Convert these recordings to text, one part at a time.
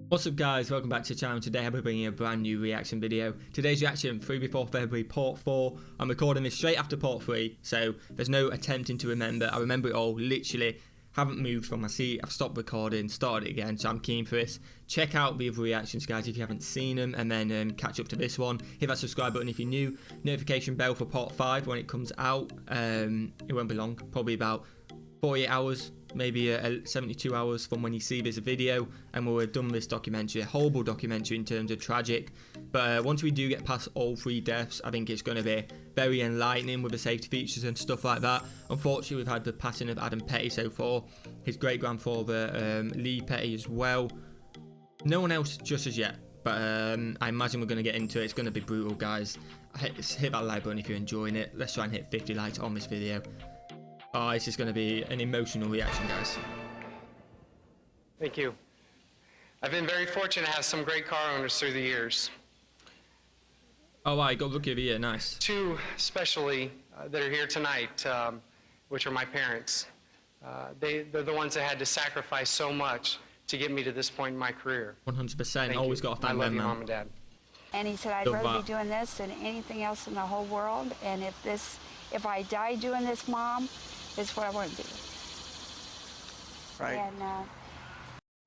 What's up guys, welcome back to the channel. Today I'll be bringing you a brand new reaction video. Today's reaction, 3 before February, part 4. I'm recording this straight after part 3, so there's no attempting to remember. I remember it all, literally haven't moved from my seat. I've stopped recording, started it again, so I'm keen for this. Check out the other reactions guys if you haven't seen them, and then catch up to this one. Hit that subscribe button if you're new, notification bell for part 5 when it comes out. It won't be long, probably about 48 hours, maybe 72 hours from when you see this video, and we'll have done this documentary, a horrible documentary in terms of tragic. But once we do get past all 3 deaths, I think it's going to be very enlightening with the safety features and stuff like that. Unfortunately, we've had the passing of Adam Petty so far, his great grandfather Lee Petty as well. No one else just as yet, but I imagine we're going to get into it. It's going to be brutal, guys. Hit that like button if you're enjoying it. Let's try and hit 50 likes on this video. Oh, this is going to be an emotional reaction, guys. Thank you. I've been very fortunate to have some great car owners through the years. Oh, I got lucky over here, nice. 2 especially that are here tonight, which are my parents. They're the ones that had to sacrifice so much to get me to this point in my career. 100%, always got to thank them, man. I love you, Mom and Dad. And he said, I'd rather be doing this than anything else in the whole world. And if I die doing this, Mom, it's what I want to do. Right. And,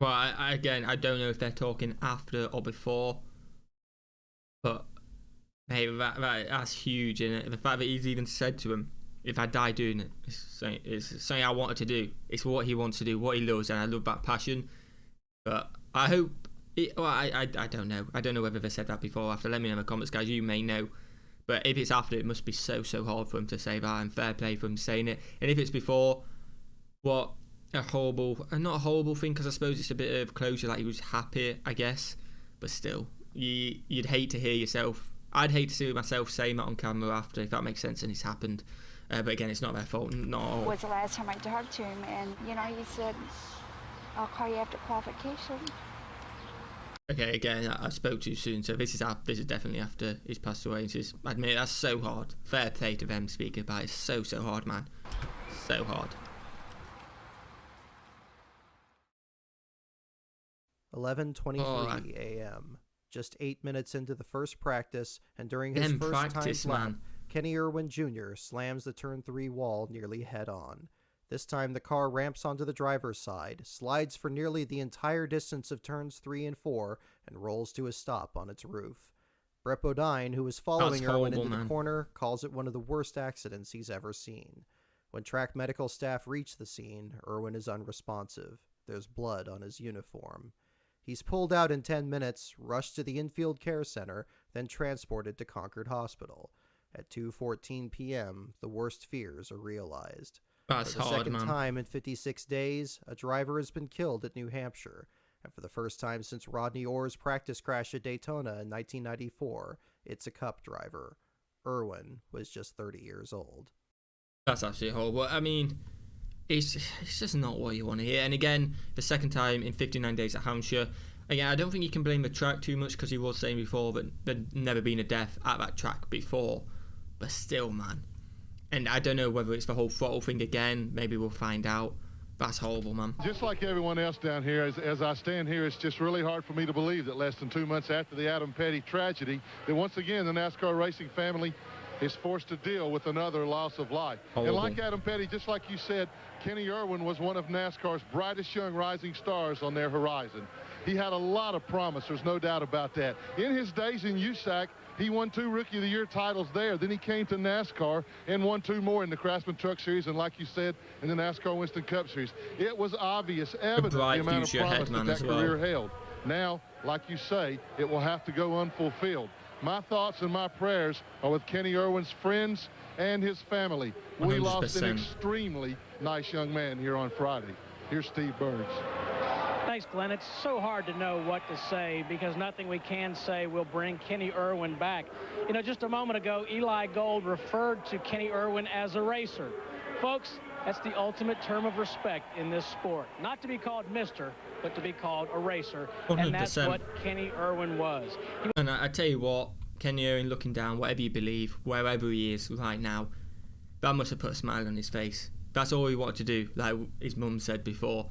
well, I don't know if they're talking after or before, but hey, that's huge, isn't it? The fact that he's even said to him, if I die doing it, it's something I wanted to do. It's what he wants to do, what he loves, and I love that passion. But I hope, I don't know. I don't know whether they said that before or after. Let me know in the comments, guys. You may know. But if it's after, it must be so hard for him to say that, and fair play for him saying it. And if it's before, what a horrible, not a horrible thing, because I suppose it's a bit of closure, like he was happy, I guess. But still, you'd hate to hear yourself. I'd hate to see myself saying that on camera after, if that makes sense, and it's happened. But again, it's not their fault, not all. was the last time I talked to him, and, you know, he said, I'll call you after qualification. Okay, again, I spoke too soon, so this is definitely after he's passed away. I admit, that's so hard. Fair play to them speaking about it. It's so hard, man. So hard. 11:23 a.m. Just 8 minutes into the first practice, and during his first time lap, Kenny Irwin Jr. slams the turn 3 wall nearly head-on. This time the car ramps onto the driver's side, slides for nearly the entire distance of turns 3 and 4, and rolls to a stop on its roof. Brett Bodine, who was following Irwin into the corner, calls it one of the worst accidents he's ever seen. When track medical staff reach the scene, Irwin is unresponsive. There's blood on his uniform. He's pulled out in 10 minutes, rushed to the infield care center, then transported to Concord Hospital. At 2:14 p.m., the worst fears are realized. That's for the hard, second man. time in 56 days, a driver has been killed at New Hampshire. And for the first time since Rodney Orr's practice crash at Daytona in 1994, it's a Cup driver. Irwin was just 30 years old. That's absolutely horrible. I mean, it's just not what you want to hear. And again, the second time in 59 days at Hampshire. Again, I don't think you can blame the track too much, because he was saying before that there'd never been a death at that track before. But still, man. And I don't know whether it's the whole throttle thing again. Maybe we'll find out. That's horrible, man. Just like everyone else down here, as I stand here, it's just really hard for me to believe that less than 2 months after the Adam Petty tragedy, that once again the NASCAR racing family is forced to deal with another loss of life. Horrible. And like Adam Petty, just like you said, Kenny Irwin was one of NASCAR's brightest young rising stars on their horizon. He had a lot of promise, there's no doubt about that. In his days in USAC, he won 2 Rookie of the Year titles there. Then he came to NASCAR and won 2 more in the Craftsman Truck Series, and like you said, in the NASCAR Winston Cup Series. It was obvious, evident, the amount of promise that career held. Now, like you say, it will have to go unfulfilled. My thoughts and my prayers are with Kenny Irwin's friends and his family. 100%. We lost an extremely nice young man here on Friday. Here's Steve Burns. Thanks, Glenn. It's so hard to know what to say, because nothing we can say will bring Kenny Irwin back. You know, just a moment ago, Eli Gold referred to Kenny Irwin as a racer. Folks, that's the ultimate term of respect in this sport. Not to be called Mr., but to be called a racer. 100%. And that's what Kenny Irwin was. And I tell you what, Kenny Irwin, looking down, whatever you believe, wherever he is right now, that must have put a smile on his face. That's all he wanted to do, like his mum said before.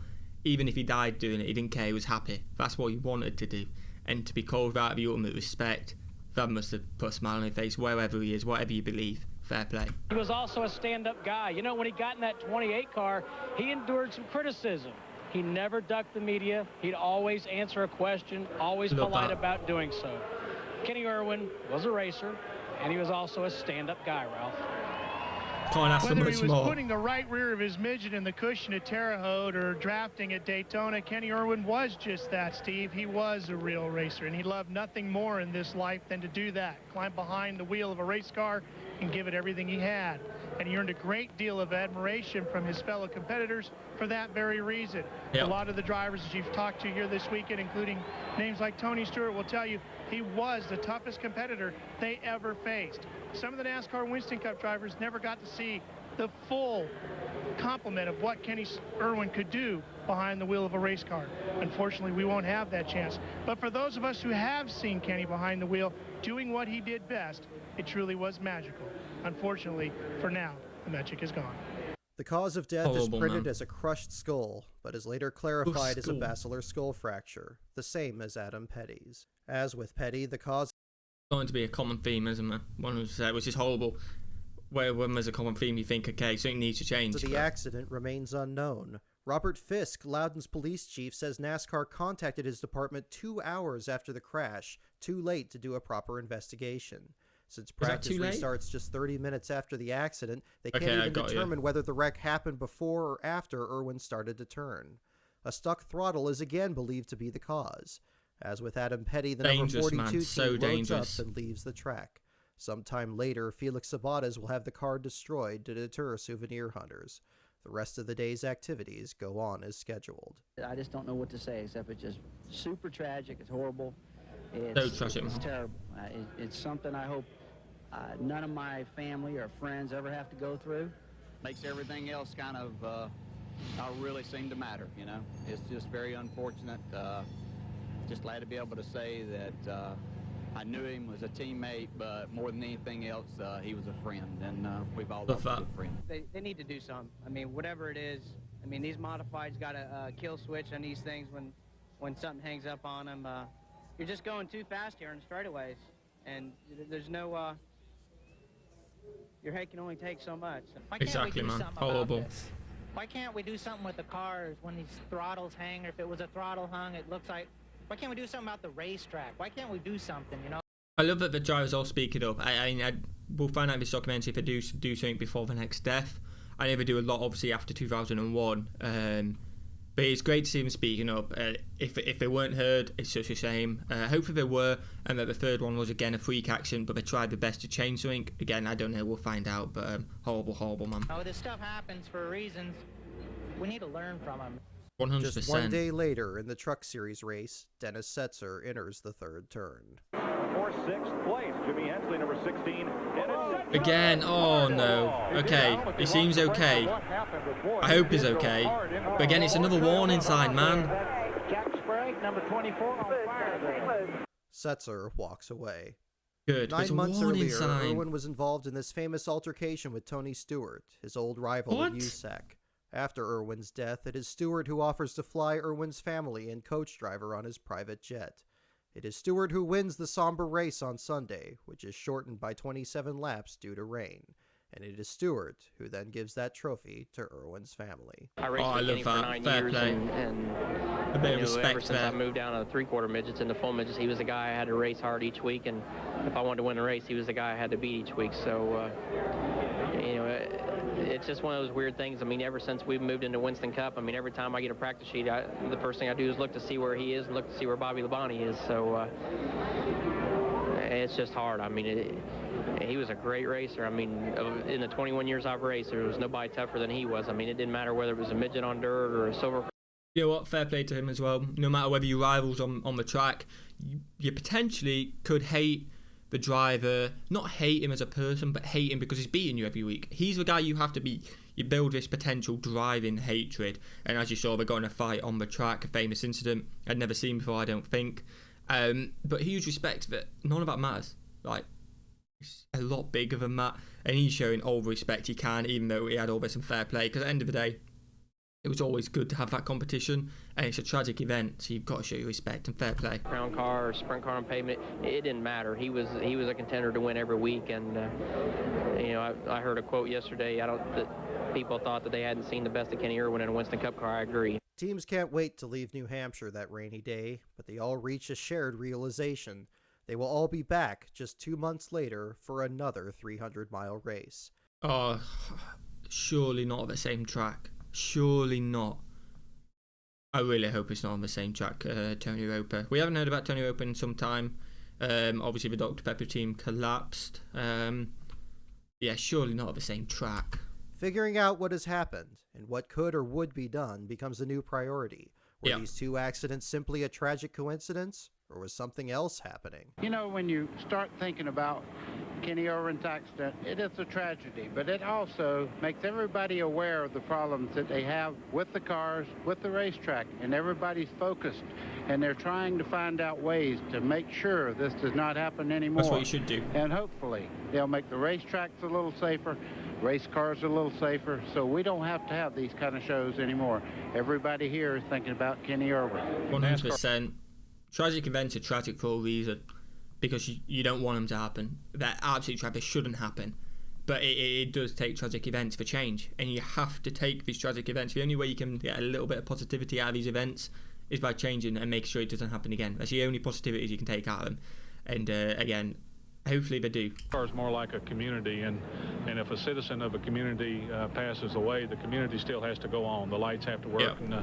even if he died doing it, he didn't care. He was happy. That's what he wanted to do. And to be called out of your ultimate respect, that must have put a smile on his face wherever he is, whatever you believe. Fair play. He was also a stand-up guy. You know, when he got in that 28 car, he endured some criticism. He never ducked the media. He'd always answer a question, always polite about doing so. Kenny Irwin was a racer, and he was also a stand-up guy, Ralph. Can't ask for much more. Whether he was putting the right rear of his midget in the cushion at Terre Haute or drafting at Daytona, Kenny Irwin was just that, Steve. He was a real racer, and he loved nothing more in this life than to do that. Climb behind the wheel of a race car and give it everything he had. And he earned a great deal of admiration from his fellow competitors for that very reason. Yep. A lot of the drivers that you've talked to here this weekend, including names like Tony Stewart, will tell you he was the toughest competitor they ever faced. Some of the NASCAR Winston Cup drivers never got to see the full complement of what Kenny Irwin could do behind the wheel of a race car. Unfortunately, we won't have that chance. But for those of us who have seen Kenny behind the wheel doing what he did best, it truly was magical. Unfortunately, for now, the magic is gone. The cause of death is printed as a crushed skull, but is later clarified as a basilar skull fracture, the same as Adam Petty's. As with Petty, the cause going to be a common theme, isn't there? One who's said, which is horrible. Where when there's a common theme, you think, okay, something needs to change. So the accident remains unknown. Robert Fisk, Loudon's police chief, says NASCAR contacted his department 2 hours after the crash, too late to do a proper investigation. Since practice restarts just 30 minutes after the accident, they can't even determine whether the wreck happened before or after Irwin started to turn. A stuck throttle is again believed to be the cause. As with Adam Petty, the number 42 team loads up and leaves the track. Sometime later, Felix Sabates will have the car destroyed to deter souvenir hunters. The rest of the day's activities go on as scheduled. I just don't know what to say, except it's just super tragic. It's horrible. It's terrible. It's something I hope none of my family or friends ever have to go through. Makes everything else kind of not really seem to matter, you know. It's just very unfortunate. Just glad to be able to say that I knew him as a teammate, but more than anything else, he was a friend, and we've all loved a friend. They need to do something. I mean, whatever it is, I mean, these modifieds got a kill switch on these things when something hangs up on them. You're just going too fast here in straightaways, and there's no, your head can only take so much. Exactly, man. Horrible. Why can't we do something with the cars when these throttles hang, or if it was a throttle hung, it looks like, why can't we do something about the racetrack? Why can't we do something, you know? I love that the drivers all speak it up. We'll find out in this documentary if they do something before the next death. I never do a lot, obviously, after 2001. But it's great to see them speaking up. If they weren't heard, it's such a shame. Hopefully they were, and that the third one was, again, a freak accident, but they tried their best to change something. Again, I don't know, we'll find out, but horrible, horrible, man. Oh, this stuff happens for reasons. We need to learn from them. 100%. Just one day later, in the Truck Series race, Dennis Setzer enters the third turn. For sixth place, Jimmy Hensley, number 16. Again, oh no. Okay, he seems okay. I hope he's okay. But again, it's another warning sign, man. Jack Sprague, number 24, on fire. Setzer walks away. Good, 9 months earlier, Irwin was involved in this famous altercation with Tony Stewart, his old rival at USAC. After Irwin's death, it is Stewart who offers to fly Irwin's family and coach driver on his private jet. It is Stewart who wins the somber race on Sunday, which is shortened by 27 laps due to rain. And it is Stewart who then gives that trophy to Irwin's family. I raced with Kenny for 9 years, and a bit of respect ever since I moved down to the three-quarter midgets and the full midgets, he was the guy I had to race hard each week, and if I wanted to win a race, he was the guy I had to beat each week. So, it's just one of those weird things. I mean, ever since we've moved into Winston Cup, I mean, every time I get a practice sheet, the first thing I do is look to see where he is and look to see where Bobby Labonte is. So it's just hard. I mean, he was a great racer. I mean, in the 21 years I've raced, there was nobody tougher than he was. I mean, it didn't matter whether it was a midget on dirt or a silver. You know what? Fair play to him as well. No matter whether you're rivals on the track, you potentially could hate the driver, not hate him as a person, but hate him because he's beating you every week. He's the guy you have to beat. You build this potential driving hatred, and as you saw, they're going to fight on the track, a famous incident I'd never seen before, I don't think. But huge respect that none of that matters. Like, he's a lot bigger than that, and he's showing all the respect he can, even though he had all this unfair play, because at the end of the day, it was always good to have that competition, and it's a tragic event, so you've got to show your respect and fair play. Ground car or sprint car on pavement, it didn't matter. He was a contender to win every week, and you know, I heard a quote yesterday. That people thought that they hadn't seen the best of Kenny Irwin in a Winston Cup car. I agree. Teams can't wait to leave New Hampshire that rainy day, but they all reach a shared realization. They will all be back just 2 months later for another 300-mile race. Oh, surely not the same track. Surely not. I really hope it's not on the same track, Tony Roper. We haven't heard about Tony Roper in some time. Obviously, the Dr. Pepper team collapsed. Yeah, surely not the same track. Figuring out what has happened and what could or would be done becomes a new priority. Were these two accidents simply a tragic coincidence, or was something else happening? You know, when you start thinking about Kenny Irwin's accident, it is a tragedy, but it also makes everybody aware of the problems that they have with the cars, with the racetrack, and everybody's focused, and they're trying to find out ways to make sure this does not happen anymore. That's what you should do. And hopefully they'll make the racetracks a little safer, race cars a little safer, so we don't have to have these kind of shows anymore. Everybody here is thinking about Kenny Irwin. 100%. Tragic events are tragic for a reason, because you don't want them to happen. That absolute tragic shouldn't happen, but it does take tragic events for change, and you have to take these tragic events. The only way you can get a little bit of positivity out of these events is by changing and making sure it doesn't happen again. That's the only positivities you can take out of them, and again, hopefully they do. NASCAR is more like a community, and if a citizen of a community passes away, the community still has to go on. The lights have to work, and the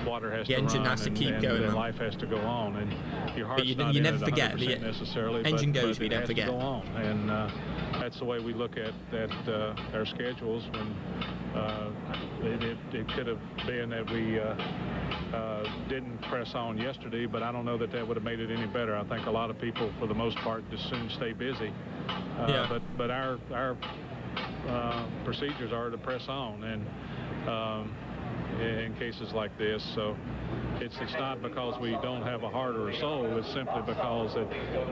water has to run, engine has to keep going, and life has to to go on. And your heart's but not you in never it forget 100% necessarily. Engine but, goes, but we don't forget. To go on, and that's the way we look at our schedules. When it could have been that we didn't press on yesterday, but I don't know that would have made it any better. I think a lot of people, for the most part, just soon stay busy. But our procedures are to press on, and in cases like this, so it's not because we don't have a heart or a soul. It's simply because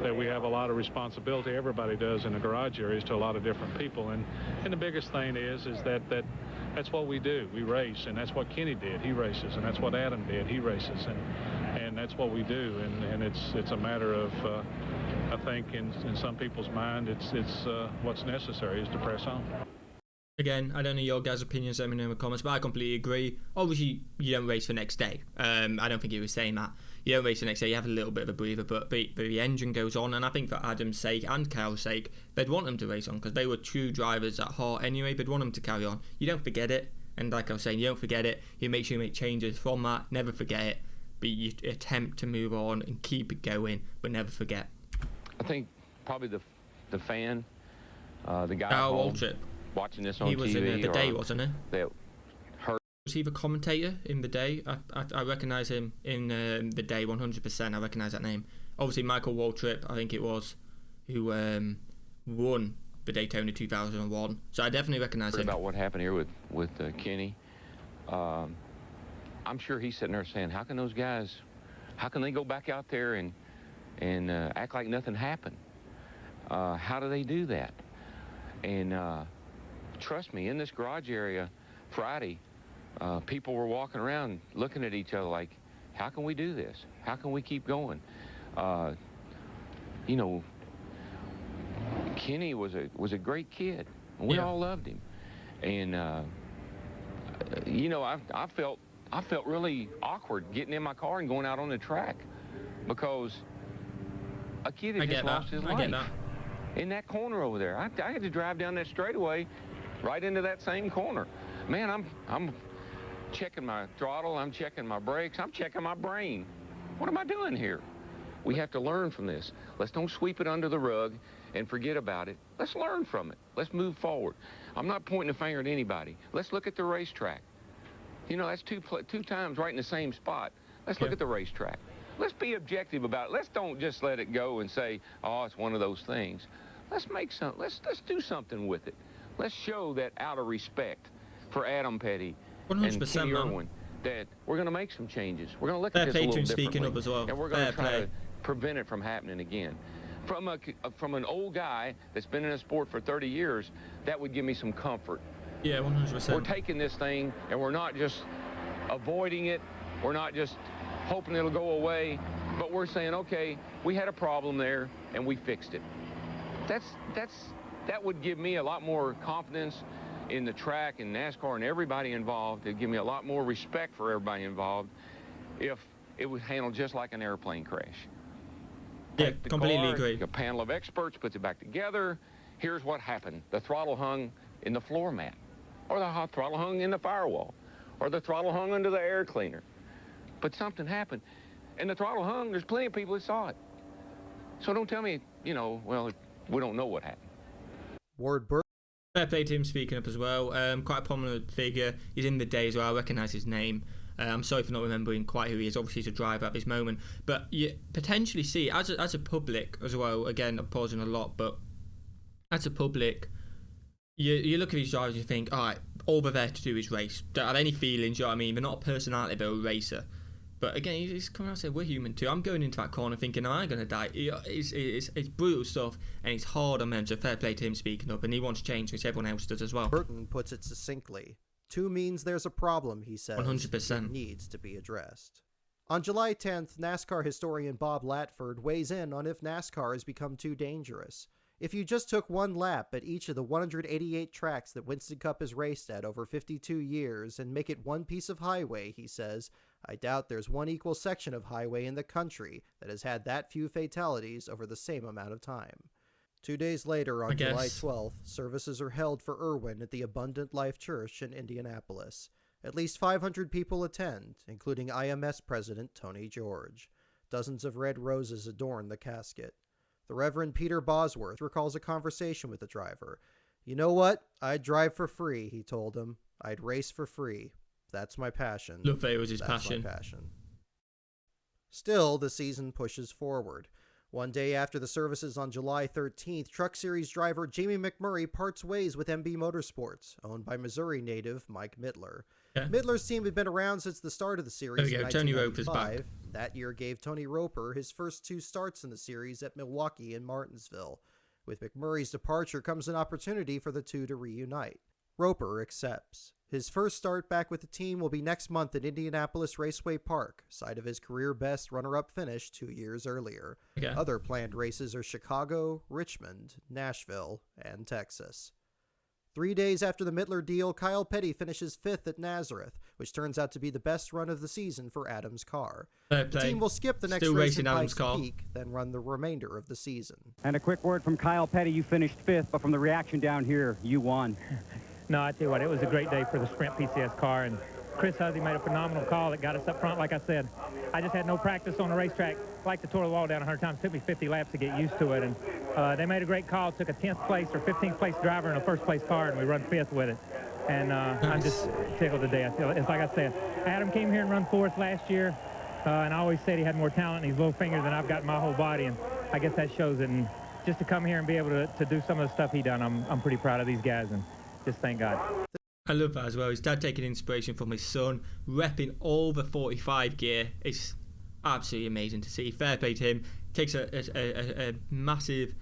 that we have a lot of responsibility. Everybody does in the garage areas to a lot of different people, and the biggest thing is that that's what we do. We race, and that's what Kenny did. He races, and that's what Adam did. He races, and that's what we do. And it's a matter of I think in some people's mind, it's what's necessary is to press on. Again, I don't know your guys' opinions, let me know in the comments, but I completely agree. Obviously, you don't race the next day. I don't think he was saying that. You don't race the next day, you have a little bit of a breather, but the engine goes on, and I think for Adam's sake and Carol's sake, they'd want them to race on, because they were true drivers at heart anyway. They'd want them to carry on. You don't forget it, and like I was saying, you don't forget it. You make sure you make changes from that, never forget it, but you attempt to move on and keep it going, but never forget. I think probably the fan, the guy Waltrip, watching this on TV. He was in the day, wasn't he? That hurt. Was he the commentator in the day? I recognise him in the day 100%. I recognise that name. Obviously, Michael Waltrip, I think it was, who won the Daytona 2001. So I definitely recognise him. About what happened here with Kenny. I'm sure he's sitting there saying, how can those guys, how can they go back out there and act like nothing happened? How do they do that? And trust me, in this garage area Friday, people were walking around looking at each other like, how can we do this? How can we keep going? You know, Kenny was a great kid. We all loved him. And you know, I felt really awkward getting in my car and going out on the track, because a kid had just lost his life in that corner over there. I had to drive down that straightaway right into that same corner. Man, I'm checking my throttle, I'm checking my brakes, I'm checking my brain. What am I doing here? We have to learn from this. Let's don't sweep it under the rug and forget about it. Let's learn from it. Let's move forward. I'm not pointing a finger at anybody. Let's look at the racetrack. You know, that's two times right in the same spot. Let's look at the racetrack. Let's be objective about it. Let's don't just let it go and say, oh, it's one of those things. Let's make some. Let's do something with it. Let's show that out of respect for Adam Petty and Kenny Irwin that we're going to make some changes. We're going to look at this a little differently, as well. And we're going to try to prevent it from happening again. From an old guy that's been in a sport for 30 years, that would give me some comfort. Yeah, 100%. We're taking this thing, and we're not just avoiding it. We're not just hoping it'll go away, but we're saying, okay, we had a problem there and we fixed it. That would give me a lot more confidence in the track and NASCAR and everybody involved. It'd give me a lot more respect for everybody involved if it was handled just like an airplane crash. Yeah, completely agree. A panel of experts puts it back together. Here's what happened. The throttle hung in the floor mat, or the hot throttle hung in the firewall, or the throttle hung under the air cleaner. But something happened, and the throttle hung. There's plenty of people that saw it. So don't tell me, you know, well, we don't know what happened. Ward Burke. Fair play to him speaking up as well. Quite a prominent figure. He's in the day as well. I recognise his name. I'm sorry for not remembering quite who he is. Obviously, he's a driver at this moment. But you potentially see, as a public as well, again, I'm pausing a lot, but as a public, you look at these drivers and you think, all right, all they're there to do is race. Don't have any feelings, you know what I mean? They're not a personality, they're a racer. But again, he's coming out and saying, we're human too. I'm going into that corner thinking, am I going to die? It's brutal stuff, and it's hard on them, so fair play to him speaking up, and he wants change, which everyone else does as well. Burton puts it succinctly. 2 means there's a problem, he says. 100%. It needs to be addressed. On July 10th, NASCAR historian Bob Latford weighs in on if NASCAR has become too dangerous. If you just took one lap at each of the 188 tracks that Winston Cup has raced at over 52 years and make it one piece of highway, he says, I doubt there's one equal section of highway in the country that has had that few fatalities over the same amount of time. 2 days later, on July 12th, services are held for Irwin at the Abundant Life Church in Indianapolis. At least 500 people attend, including IMS President Tony George. Dozens of red roses adorn the casket. The Reverend Peter Bosworth recalls a conversation with the driver. You know what? I'd drive for free, he told him. I'd race for free. That's my passion. Lufay was his passion. My passion. Still, the season pushes forward. One day after the services on July 13th, Truck Series driver Jamie McMurray parts ways with MB Motorsports, owned by Missouri native Mike Mittler. Yeah. Mittler's team had been around since the start of the series in 1995. Tony Roper's back. That year gave Tony Roper his first 2 starts in the series at Milwaukee and Martinsville. With McMurray's departure comes an opportunity for the two to reunite. Roper accepts. His first start back with the team will be next month at Indianapolis Raceway Park, site of his career-best runner-up finish 2 years earlier. Okay. Other planned races are Chicago, Richmond, Nashville, and Texas. 3 days after the Mittler deal, Kyle Petty finishes 5th at Nazareth, which turns out to be the best run of the season for Adams' car. The team will skip the next race at Pikes Peak, then run the remainder of the season. And a quick word from Kyle Petty. You finished 5th, but from the reaction down here, you won. No, I tell you what, it was a great day for the Sprint PCS car, and Chris Huzzy made a phenomenal call that got us up front. Like I said, I just had no practice on the racetrack. I like to tore the wall down 100 times. It took me 50 laps to get used to it, and they made a great call. Took a 10th place or 15th place driver in a first place car, and we run 5th with it. And I'm just tickled today. I feel it's like I said, Adam came here and run 4th last year, and I always said he had more talent in his little fingers than I've got in my whole body, and I guess that shows it. And just to come here and be able to do some of the stuff he done, I'm pretty proud of these guys, and just thank God. I love that as well. His dad taking inspiration from his son, repping all the 45 gear. It's absolutely amazing to see. Fair play to him. Takes a massive...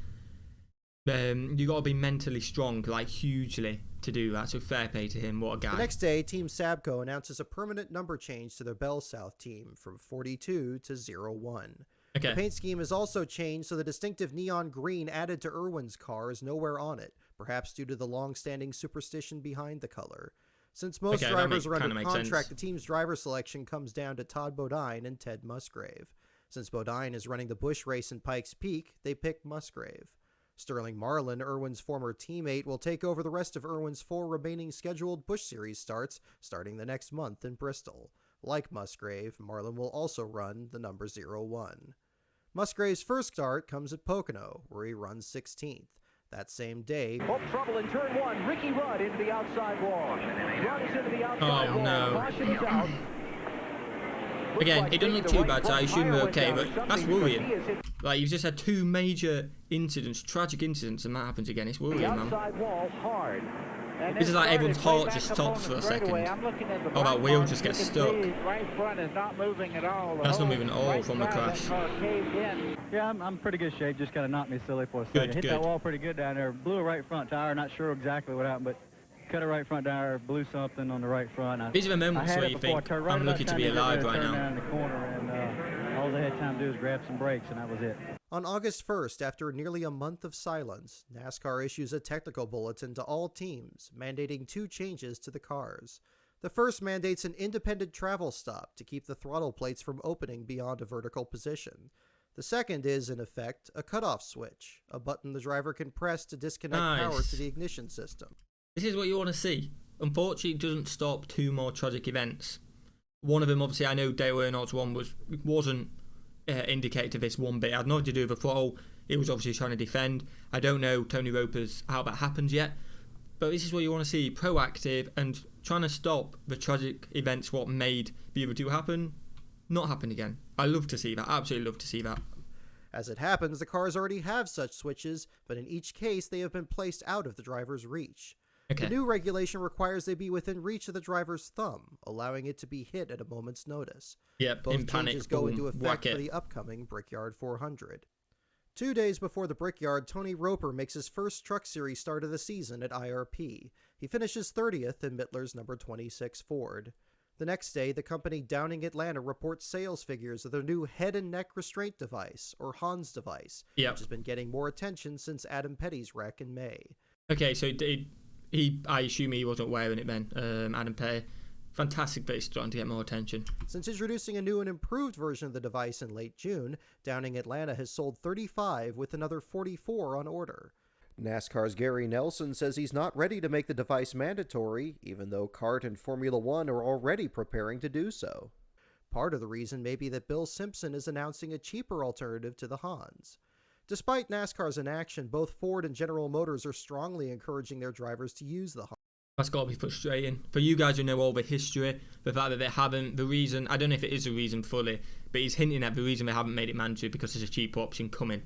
you got to be mentally strong, like hugely, to do that. So fair play to him. What a guy. The next day, Team Sabco announces a permanent number change to their Bell South team from 42 to 01. Okay. The paint scheme is also changed, so the distinctive neon green added to Irwin's car is nowhere on it, perhaps due to the long-standing superstition behind the color. Since most drivers are under contract, the team's driver selection comes down to Todd Bodine and Ted Musgrave. Since Bodine is running the Busch race in Pikes Peak, they picked Musgrave. Sterling Marlin, Irwin's former teammate, will take over the rest of Irwin's 4 remaining scheduled Busch Series starts starting the next month in Bristol. Like Musgrave, Marlin will also run the number 01. Musgrave's first start comes at Pocono, where he runs 16th. That same day... Oh, trouble in turn 1. Ricky Rudd into the outside wall. Rudd is into the outside wall. No. Caution is out. Again, it doesn't look too bad, so I assume we're okay, but that's worrying. Like, you've just had 2 major incidents, tragic incidents, and that happens again. It's worrying, man. Wall hard. This is like everyone's heart just stops for a second. Oh, that wheel just gets stuck. Right front is not moving at all. That's not moving at all from the crash. Yeah, I'm pretty good shape. Just kind of knocked me silly for a second. Hit that wall pretty good down there. Blew a right front tire. Not sure exactly what happened, but cut a right front tire, blew something on the right front. These are the moments where you think, I'm lucky to be alive right now. In the corner, and all they had time to do was grab some brakes, and that was it. On August 1st, after nearly a month of silence, NASCAR issues a technical bulletin to all teams, mandating 2 changes to the cars. The first mandates an independent travel stop to keep the throttle plates from opening beyond a vertical position. The second is, in effect, a cutoff switch, a button the driver can press to disconnect power to the ignition system. This is what you want to see. Unfortunately, it doesn't stop 2 more tragic events. One of them, obviously, I know Dale Earnhardt's one wasn't indicated to this one bit. It had nothing to do with the throttle. He was obviously trying to defend. I don't know Tony Roper's how that happens yet. But this is what you want to see, proactive and trying to stop the tragic events what made the other 2 happen, not happen again. I love to see that, absolutely love to see that. As it happens, the cars already have such switches, but in each case they have been placed out of the driver's reach. Okay. The new regulation requires they be within reach of the driver's thumb, allowing it to be hit at a moment's notice. Yep, both in panic, changes go boom, into effect for the upcoming Brickyard 400. 2 days before the Brickyard, Tony Roper makes his first Truck Series start of the season at IRP. He finishes 30th in Mittler's number 26 Ford. The next day, the company Downing Atlanta reports sales figures of their new head and neck restraint device, or HANS device, which has been getting more attention since Adam Petty's wreck in May. Okay, so I assume he wasn't wearing it then, Adam Petty. Fantastic, but it's starting to get more attention. Since introducing a new and improved version of the device in late June, Downing Atlanta has sold 35 with another 44 on order. NASCAR's Gary Nelson says he's not ready to make the device mandatory, even though CART and Formula One are already preparing to do so. Part of the reason may be that Bill Simpson is announcing a cheaper alternative to the HANS. Despite NASCAR's inaction, both Ford and General Motors are strongly encouraging their drivers to use the HANS. That's got to be frustrating. For you guys who know all the history, the fact that they haven't, the reason, I don't know if it is a reason fully, but he's hinting at the reason they haven't made it mandatory because there's a cheaper option coming.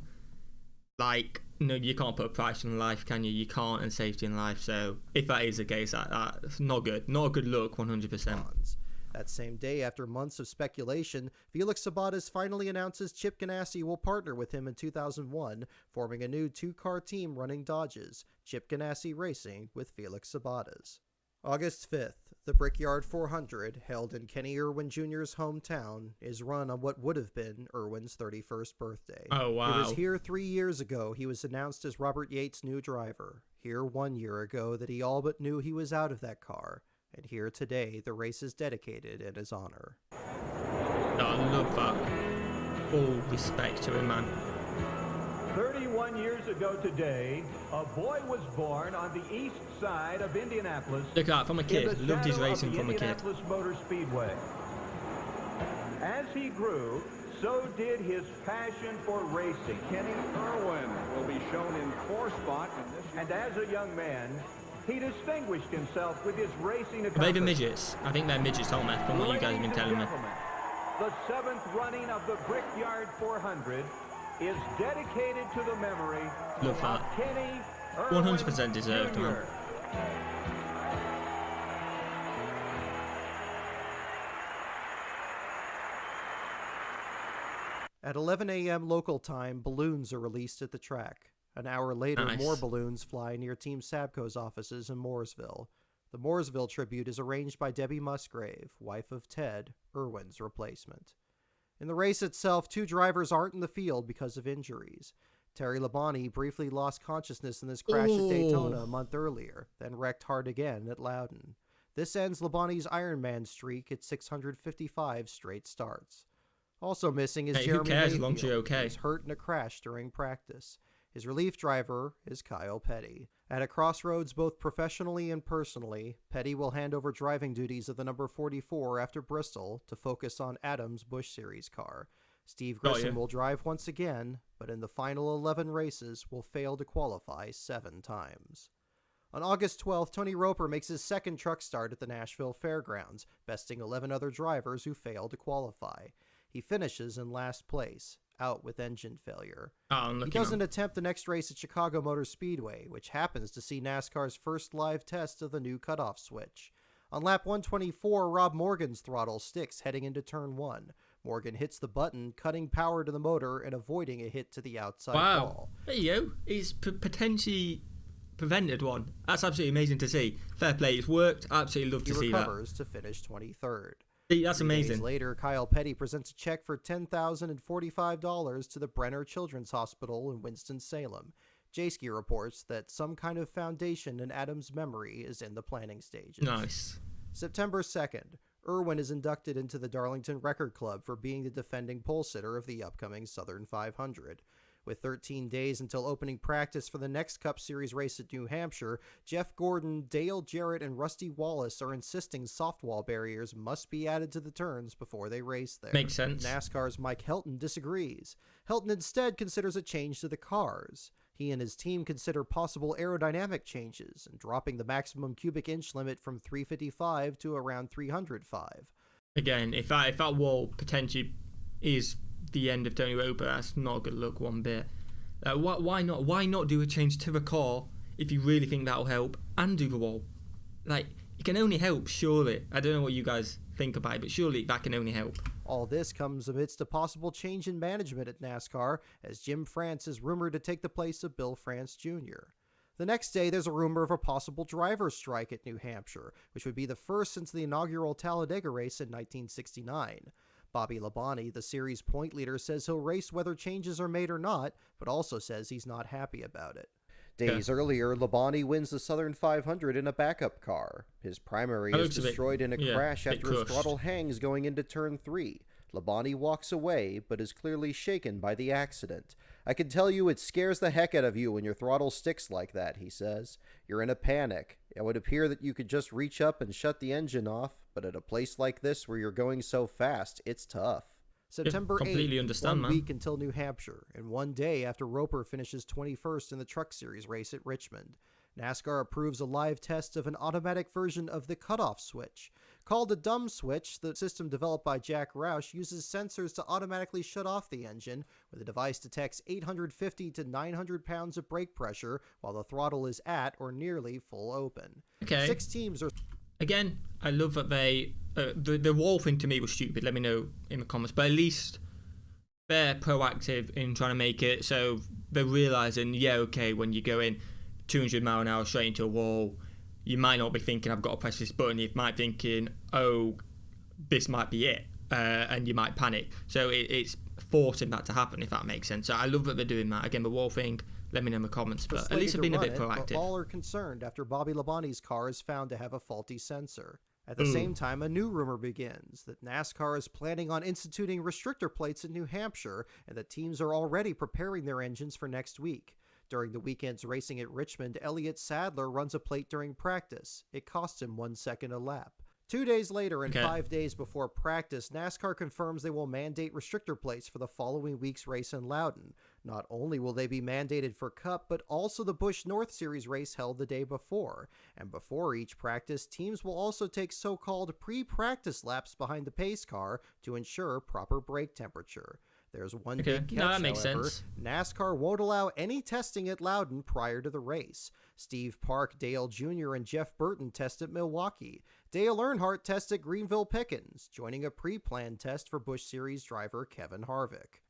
Like, no, you can't put a price on life, can you? You can't, and safety in life. So if that is the case, that's not good. Not a good look, 100%. That same day, after months of speculation, Felix Sabates finally announces Chip Ganassi will partner with him in 2001, forming a new 2-car team running Dodges, Chip Ganassi Racing with Felix Sabates. August 5th, the Brickyard 400, held in Kenny Irwin Jr.'s hometown, is run on what would have been Irwin's 31st birthday. Oh, wow. It was here 3 years ago he was announced as Robert Yates' new driver. Here 1 year ago that he all but knew he was out of that car. And here today, the race is dedicated in his honor. Oh, I love that. All respect to him, man. 31 years ago today, a boy was born on the east side of Indianapolis. Look at that, from a kid. Loved his racing from a kid. Indianapolis Motor Speedway. As he grew, so did his passion for racing. Kenny Irwin will be shown in 4 spot in this year. And as a young man, he distinguished himself with his racing accomplishments. Are they the midgets? I think they're midgets, aren't they, from what you guys have been telling me. The 7th running of the Brickyard 400 is dedicated to the memory Love that. of Kenny Irwin 100% deserved, Jr. man. At 11 a.m. local time, balloons are released at the track. An hour later, more balloons fly near Team Sabco's offices in Mooresville. The Mooresville tribute is arranged by Debbie Musgrave, wife of Ted, Irwin's replacement. In the race itself, 2 drivers aren't in the field because of injuries. Terry Labonte briefly lost consciousness in this crash at Daytona a month earlier, then wrecked hard again at Loudon. This ends Labonte's Ironman streak at 655 straight starts. Also missing is Jeremy Mayfield, who was hurt in a crash during practice. His relief driver is Kyle Petty. At a crossroads both professionally and personally, Petty will hand over driving duties of the number 44 after Bristol to focus on Adam's Busch Series car. Steve Grissom will drive once again, but in the final 11 races will fail to qualify 7 times. On August 12th, Tony Roper makes his second truck start at the Nashville Fairgrounds, besting 11 other drivers who failed to qualify. He finishes in last place, out with engine failure. He doesn't attempt the next race at Chicago Motor Speedway, which happens to see NASCAR's first live test of the new cutoff switch. On lap 124, Rob Morgan's throttle sticks heading into turn 1. Morgan hits the button, cutting power to the motor and avoiding a hit to the outside wall. There you go. He's potentially prevented one. That's absolutely amazing to see. Fair play, it's worked. Absolutely love to see that. He recovers to finish 23rd. See, that's amazing. 3 days later, Kyle Petty presents a check for $10,045 to the Brenner Children's Hospital in Winston-Salem. Jayski reports that some kind of foundation in Adam's memory is in the planning stages. Nice. September 2nd, Irwin is inducted into the Darlington Record Club for being the defending pole sitter of the upcoming Southern 500. With 13 days until opening practice for the next Cup Series race at New Hampshire, Jeff Gordon, Dale Jarrett, and Rusty Wallace are insisting softwall barriers must be added to the turns before they race there. Makes sense. NASCAR's Mike Helton disagrees. Helton instead considers a change to the cars. He and his team consider possible aerodynamic changes and dropping the maximum cubic inch limit from 355 to around 305. Again, if that wall potentially is the end of Tony Roper, that's not a good look one bit. Why not do a change to the car if you really think that'll help, and do the wall? Like, it can only help, surely. I don't know what you guys think about it, but surely that can only help. All this comes amidst a possible change in management at NASCAR, as Jim France is rumored to take the place of Bill France Jr. The next day, there's a rumor of a possible driver's strike at New Hampshire, which would be the first since the inaugural Talladega race in 1969. Bobby Labonte, the series point leader, says he'll race whether changes are made or not, but also says he's not happy about it. Days earlier, Labonte wins the Southern 500 in a backup car. His primary is destroyed in a crash after his throttle hangs going into turn 3. Labonte walks away, but is clearly shaken by the accident. I can tell you it scares the heck out of you when your throttle sticks like that, he says. You're in a panic. It would appear that you could just reach up and shut the engine off, but at a place like this where you're going so fast, it's tough. September 8th, 1 week until New Hampshire, and 1 day after Roper finishes 21st in the Truck Series race at Richmond. NASCAR approves a live test of an automatic version of the cutoff switch. Called a dumb switch, the system developed by Jack Roush uses sensors to automatically shut off the engine, where the device detects 850 to 900 pounds of brake pressure while the throttle is at or nearly full open. Okay. 6 teams are... Again, I love that they... the wall thing to me was stupid, let me know in the comments, but at least they're proactive in trying to make it so they're realising, yeah, okay, when you go in 200 mile an hour straight into a wall, you might not be thinking, I've got to press this button. You might be thinking, oh, this might be it, and you might panic. So it's forcing that to happen, if that makes sense. So I love that they're doing that. Again, the wall thing, let me know in the comments, but at least they've been a bit proactive. But all are concerned after Bobby Labonte's car is found to have a faulty sensor. At the same time, a new rumor begins that NASCAR is planning on instituting restrictor plates in New Hampshire, and that teams are already preparing their engines for next week. During the weekend's racing at Richmond, Elliott Sadler runs a plate during practice. It costs him 1 second a lap. 2 days later and 5 days before practice, NASCAR confirms they will mandate restrictor plates for the following week's race in Loudon. Not only will they be mandated for Cup, but also the Busch North Series race held the day before. And before each practice, teams will also take so-called pre-practice laps behind the pace car to ensure proper brake temperature. There's one big catch, that makes however. sense. NASCAR won't allow any testing at Loudon prior to the race. Steve Park, Dale Jr., and Jeff Burton test at Milwaukee. Dale Earnhardt tests at Greenville Pickens, joining a pre-planned test for Busch Series driver Kevin Harvick.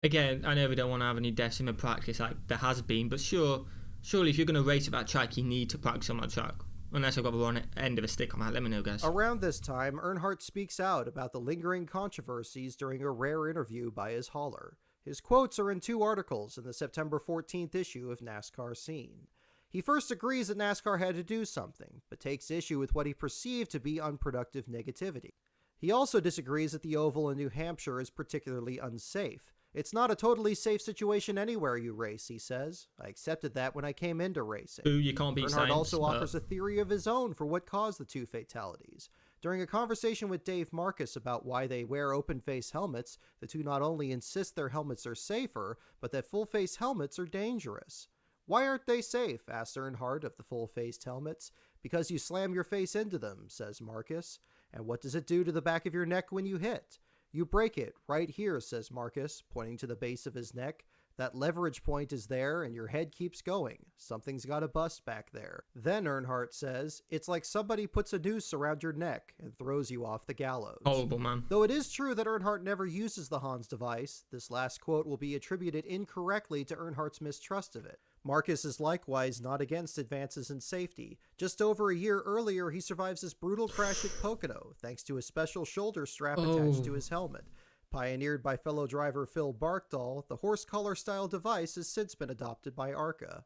Again, I know we don't want to have any deaths in the practice like there has been, but surely if you're going to race at that track, you need to practice on that track. Unless I've got the wrong end of a stick on that, let me know, guys. Around this time, Earnhardt speaks out about the lingering controversies during a rare interview by his hauler. His quotes are in 2 articles in the September 14th issue of NASCAR Scene. He first agrees that NASCAR had to do something, but takes issue with what he perceived to be unproductive negativity. He also disagrees that the oval in New Hampshire is particularly unsafe. It's not a totally safe situation anywhere you race, he says. I accepted that when I came into racing. You can't beat science. Earnhardt also offers a theory of his own for what caused the 2 fatalities. During a conversation with Dave Marcus about why they wear open-face helmets, the two not only insist their helmets are safer, but that full-face helmets are dangerous. Why aren't they safe? Asks Earnhardt of the full-faced helmets. Because you slam your face into them, says Marcus. And what does it do to the back of your neck when you hit? You break it right here, says Marcus, pointing to the base of his neck. That leverage point is there and your head keeps going. Something's got to bust back there. Then Earnhardt says, it's like somebody puts a noose around your neck and throws you off the gallows. Horrible, man. Though it is true that Earnhardt never uses the Hans device, this last quote will be attributed incorrectly to Earnhardt's mistrust of it. Marcus is likewise not against advances in safety. Just over a year earlier, he survives this brutal crash at Pocono, thanks to a special shoulder strap attached to his helmet. Pioneered by fellow driver Phil Barkdahl, the horse collar style device has since been adopted by ARCA.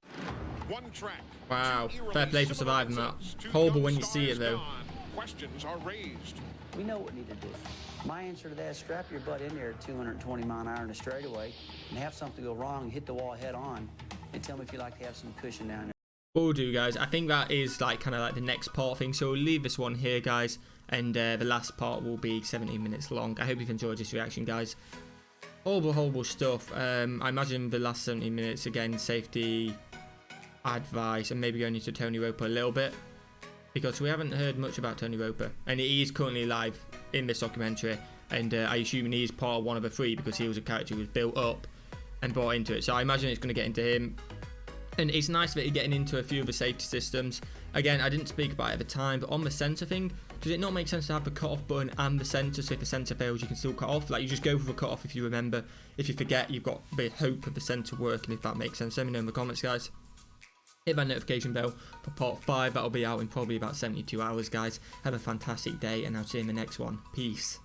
One track. Wow, fair play for surviving that. Horrible when you see it though. Questions are raised. We know what we need to do. My answer to that is strap your butt in there at 220 mile an hour in a straightaway and have something go wrong, hit the wall head on, and tell me if you like to have some cushion down there. Will do, guys. I think that is like kind of like the next part thing, so we'll leave this one here, guys, and the last part will be 17 minutes long. I hope you've enjoyed this reaction, guys. Horrible stuff. I imagine the last 17 minutes, again, safety advice, and maybe going into Tony Roper a little bit, because we haven't heard much about Tony Roper, and he is currently live in this documentary, and I assume he is part of one of the three because he was a character who was built up and brought into it. So I imagine it's going to get into him. And it's nice that he's getting into a few of the safety systems. Again, I didn't speak about it at the time, but on the sensor thing, does it not make sense to have the cut-off button and the sensor, so if the sensor fails, you can still cut off? Like, you just go for the cut-off if you remember. If you forget, you've got the hope of the sensor working, if that makes sense. Let me know in the comments, guys. Hit that notification bell for part 5. That'll be out in probably about 72 hours, guys. Have a fantastic day, and I'll see you in the next one. Peace.